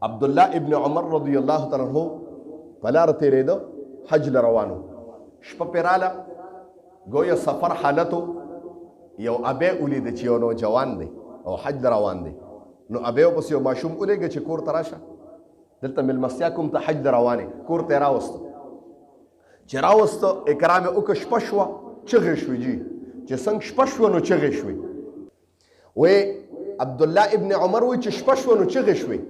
عبدالله ابن عمر رضی الله تعالی عنہ په لاره تېرېده، حج له روانو، شپه پرې راله، ګویا سفر حالت یو ابی ولیده چې یو نوجوان دی او حج له روان دی. نو ابی ورپسې یو ماشوم ولېږه چې کور ته راشه، دلته مېلمستیا کوم ته حج له روانې، کور ته یې راوسته. چې راوسته اکرام یې وکړه، شپه شوه، چغې شوې جي، چې څنګه شپه شوه نو چغې شوې. وی عبدالله ابن عمر وی چې شپه شوه نو چغې شوې،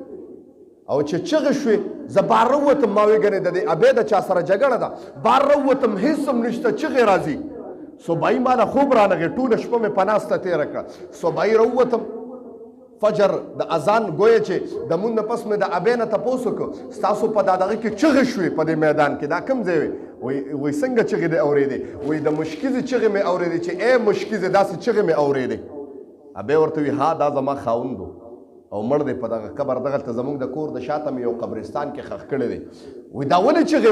او چې چغې شوې زه بار راووتم، ما وی ګنې د دې ابی د چا سره جګړه ده، بار راووتم هېڅ هم نشته، چغې راځي. صبحایي ماله خوب رانغی، ټوله شپه مې په ناسته تېره کړه. صبحایي راووتم، فجر د اذان ګویا چې د مونږ نه پس مې د ابی نه تپوس وکړ، ستاسو په دا دغه کې چغې شوې په دې میدان کې، دا کوم ځای وی؟ وی څنګه چغې دې اورېدې؟ وی د مشکیزې چغې مې اورېدې، چې ای مشکیزې داسې چغې مې اورېدې. ابی ورته وی ها دا زما خاوند و او مړ دی په دغه قبر، دغلته زموږ د کور د شاته مې یو قبرستان کې ښخ کړی دی. وی دا ولې چغې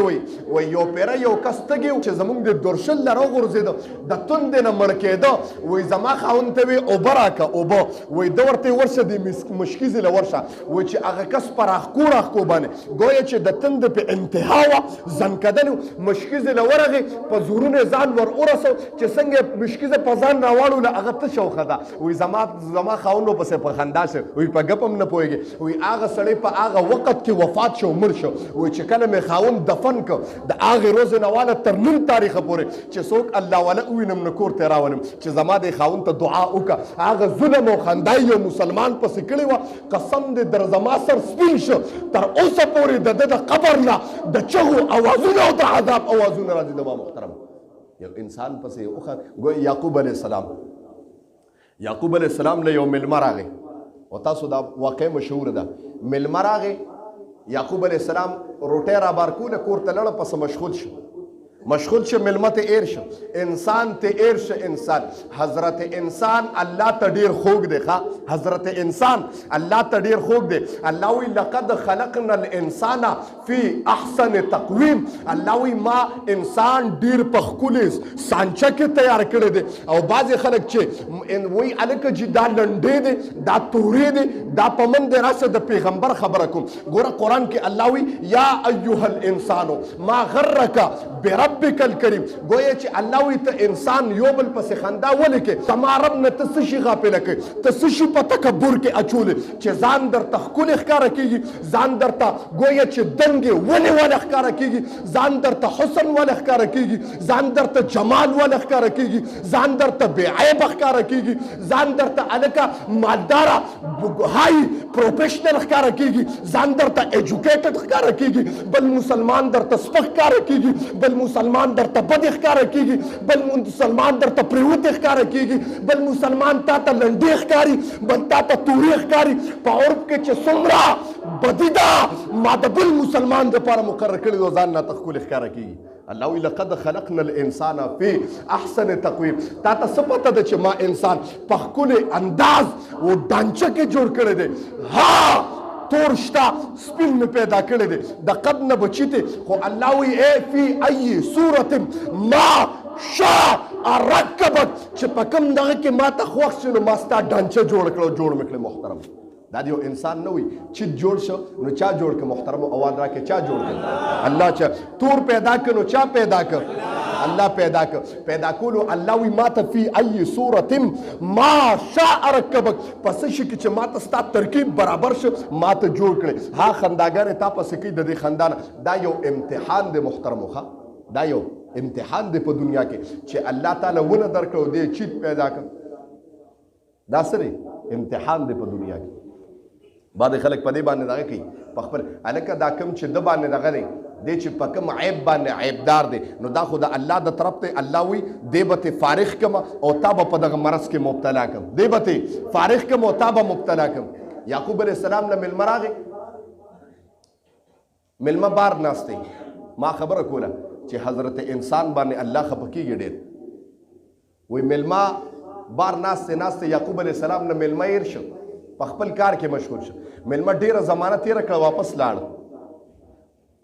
وی یو پیره یو کس تږی و چې زموږ د دورشل نه راوغورځېده، د توندې نه مړ کېده. وی زما خاوند ته وی اوبه راکه، اوبه. وی ده ورته ورشه د مشکیزې له ورشه. وی چې هغه کس په راښکو راښکو باندې ګویا چې د تندې په انتها وه، زنکدن و، مشکیزې له ورغې په زورونه ځان ور ورسو، چې څنګه مشکیزه په ځان راواړو له هغه تشه وخته. وی زما خاوند ورپسې په خندا شو، وی په ګپ هم نه پوهېږي. وی هغه سړی په هغه وخت کې وفات شو، مړ شو. وی چې کله مې خاوند دفن کړ، د هغې ورځې نه واله تر نن تاریخه پورې چې څوک الله والا ووینم نو کور ته یې راولم چې زما د خاوند ته دعا وکړه. هغه ظلم او خندا یو مسلمان پسې کړې وه، قسم دې در زما سر سپین شه، تر اوسه پورې د ده د قبر نه د چغو اوازونه او د عذاب اوازونه راځي. زما محترم یو انسان پسې ګویا یعقوب علیه السلام له یو مېلمه راغی، او تاسو دا واقع مشهوره ده. مېلمه راغی، یعقوب علیه السلام روټۍ را بار کوله، کور ته لاړه، پسې مشغول شو، مېلمه ته ایر شو، انسان ته ایر شو. انسان حضرت انسان الله ته ډېر خوږ دی. حضرت انسان الله ته ډېر خوږ دی. الله وی لقد خلقنا الانسان فی احسن تقویم. الله وی ما انسان ډېر په ښکلې سانچه کې تیار کړی دی. او بعضې خلک چې وی هلکه چې دا لنډې دی، دا تورې دی، دا په من دی، راسه د پیغمبر خبره کوم. ګوره قرآن کې الله وی یا ایها الانسان ما غرک بربک الکریم. گویا چې الله وی ته انسان یو بل پسې خندا ولې کې؟ زما رب نه ته څه شي غافله کوې؟ ته څه شي په تکبر کې اچولې چې ځان درته ښکلې ښکاره کېږي، ځان درته گویا چې دنګې ولې ښکاره کېږي، ځان درته حسن ولې ښکاره کېږي، ځان درته جمال ولې ښکاره کېږي، ځان درته بې عیبه ښکاره کېږي، ځان درته هلکه مالداره هاي پروفیشنل ښکاره کېږي، ځان درته ایجوکیټډ ښکاره کېږي، بل مسلمان درته سپک ښکاره کېږي، بل مسلمان درته بد ښکاره کېږي، بل مسلمان درته پریوتې ښکاره کېږي، بل مسلمان تا ته لنډې ښکاري، بل تا ته تورې ښکاري. په عرب کې چې څومره بدي ده، ما د بل مسلمان دپاره مقرر کړي و، ځان راته ښکلې ښکاره کېږي. الله وی لقد خلقنا الانسان فی احسن تقویم. تا ته څه پته ده چې ما انسان په ښکلې انداز و ډانچه کې جوړ کړی دی؟ ها تور شته، سپین مې پیدا کړی دی، د قد نه بچي دی. خو الله وی ای فی ای صورت ما شاء رکبک، چې په کوم دغه کې ما ته خوښ شي نو ما ستا ډانچه جوړ مې کړې. محترم دا یو انسان نه وي چې جوړ شو نو چا جوړ کړ؟ محترم اواز راکړه، چا جوړ کړ؟ الله. چا تور پیدا کړ نو چا پیدا کړ؟ الله پیدا کړ. پیدا کولو الله وی ما ته فی ای صورت ما شاء رکبک، پس شي کې چې ما ته ستا ترکیب برابر شو، ما ته جوړ کړي. ها خنداګانې تا پسې کوي د دې خندانه. دا یو امتحان دی محترمو، دا یو امتحان دی په دنیا کې چې الله تعالی ونه درکړو دی چیت پیدا کړ. دا سره امتحان دی په دنیا کې. بعضې خلک په دې باندې دغه کوي په خپل هلکه دا کوم چې ده باندې دغه دی دی چې په کوم عیب باندې عیبدار دی، نو دا خو د الله د طرف ته الله وی دی به ته فارغ کړم او تا به په دغه مرض کې مبتلا کړم، دی به ته فارغ کړم او تا به مبتلا کړم. یعقوب علیه السلام له مېلمه راغی، مېلمه بار ناست دی. ما خبره کوله چې حضرت انسان باندې الله خفه کېږي ډېر. وی مېلمه بار ناست یعقوب علیه السلام نه مېلمه هېر شو، په خپل کار کې مشغول شو. مېلمه ډېره زمانه تېره کړه، واپس لاړ.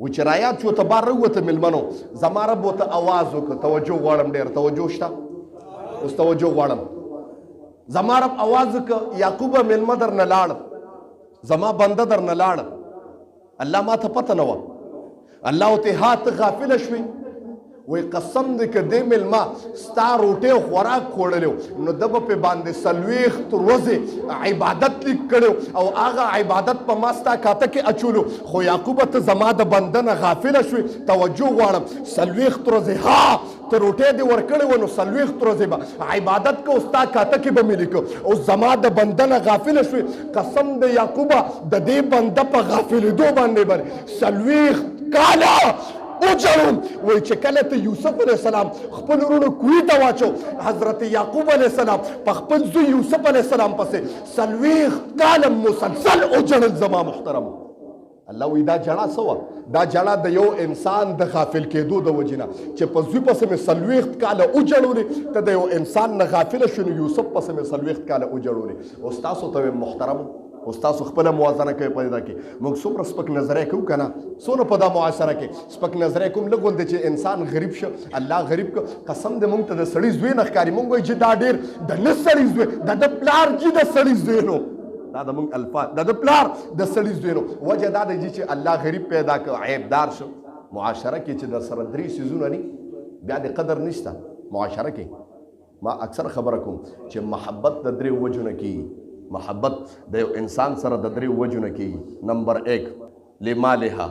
و چې رایاد شو ته بار راووته مېلمنو، زما رب ورته اواز وکړه، توجه غواړم، ډېر توجه شته، اوس توجه غواړم. زما رب اواز وکړه، یعقوبه مېلمه در نه لاړ، زما بنده در نه لاړ. الله ما ته پته نه وه. الله ورته ها ته غافله شوې وی قسم دې که دې مېلمه ستا روټۍ او خوراک خوړلی نو ده به پې باندې 40 ورځې عبادت لیک کړی او هغه عبادت په ما ستا کاته کې اچولو. خو یعقوبه ته زما د بنده نه غافله شوې. توجه غواړم 40 ورځې ها ته روټۍ دې ورکړې وه نو 40 ورځې به عبادت کو ستا کاته کې به مې لیکه او زما د بنده نه غافله شوې. قسم د یعقوبه د دې بنده په غافلېدو باندې 40 کاله وجړم. وایي چې کله ته یوسف علیه السلام خپل وروڼو کوهي ته واچو حضرت یعقوب علیه السلام په خپل زوی یوسف علیه السلام پسې 40 کاله مسلسل وجړل زما محترم. الله وی دا جړه څه وه؟ دا جړه د یو انسان د غافل کېدو د وجې نه چې په زوی پسې مې 40 کاله وجړولې ته د یو انسان نه غافله شو نو یوسف پسې مې 40 کاله وجړولې. او ستاسو ته محترم او ستاسو خپله موازنه کوي په دې کې موږ څومره سپک نظرۍ کوو که نه؟ څونه په دا معاشره کې سپک نظرۍ کوم؟ لږ غوندې چې انسان غریب شه الله غریب که قسم دې موږ ته د سړي زوی نه ښکاري. موږ وایو چې دا ډېر د نه سړي زوی دا د پلار چې د سړي زوی نو دا د موږ الفاظ دا د پلار د سړي زوی نو وجه دا دی چې الله غریب پیدا کړ عیبدار شو. معاشره کې چې در سره 3 څیزونه ني بیا د قدر نشته. معاشره کې ما اکثر خبره کوم چې محبت د 3 وجو نه کېږي. محبت د یو انسان سره د 3 وجو نه کېږي. نمبر 1 لمالها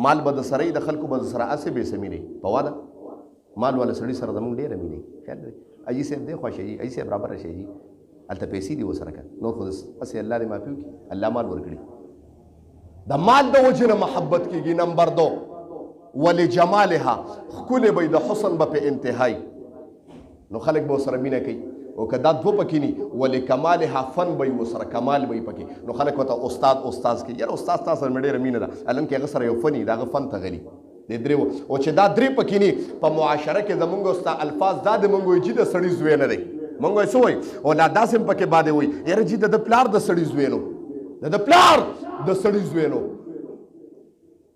مال به د سره د خلکو به د سره اسې بې سمینې په واده مال والا سړي سره زموږ ډېره مینې خیال دی اجي صاحب دی خوښه جي اجي صاحب برابر شي جي هلته پیسې دي ورسره که نور خو هسې الله دې معافي وکړي الله مال ورکړي. د مال د وجې نه محبت کېږي. نمبر 2 ولجمالها ښکلې به د حسن به په انتهایی نو خلک به ورسره مینه کوي. او که دا 2 پکې ني ولکمالها فن به یې ورسره کمال به یې پکې نو خلک ورته استاد کوي. یاره استاد تا سره مې ډېره مینه ده هلن کې هغه سره یو فن وي د هغه فن ته غلي د 3 او چې دا 3 پکې ني په معاشره کې زمونږ ستا الفاظ دا د مونږ وایي چې د سړي زوی نه دی. مونږ وایي څه وایي او لا داسې هم پکې باندې وایي یاره جي د پلار د سړي زوی نو د پلار د سړي زوی نو.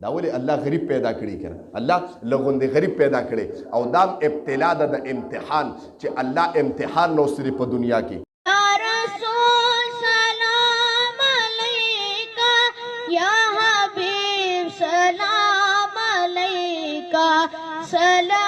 دا ولې الله غریب پیدا کړي کنه الله لغوندې غریب پیدا کړي او دام ابتلا ده د امتحان چې الله امتحان نو سری په دنیا کې. یا رسول سلام علیکا یا حبیب سلام علیکا سلام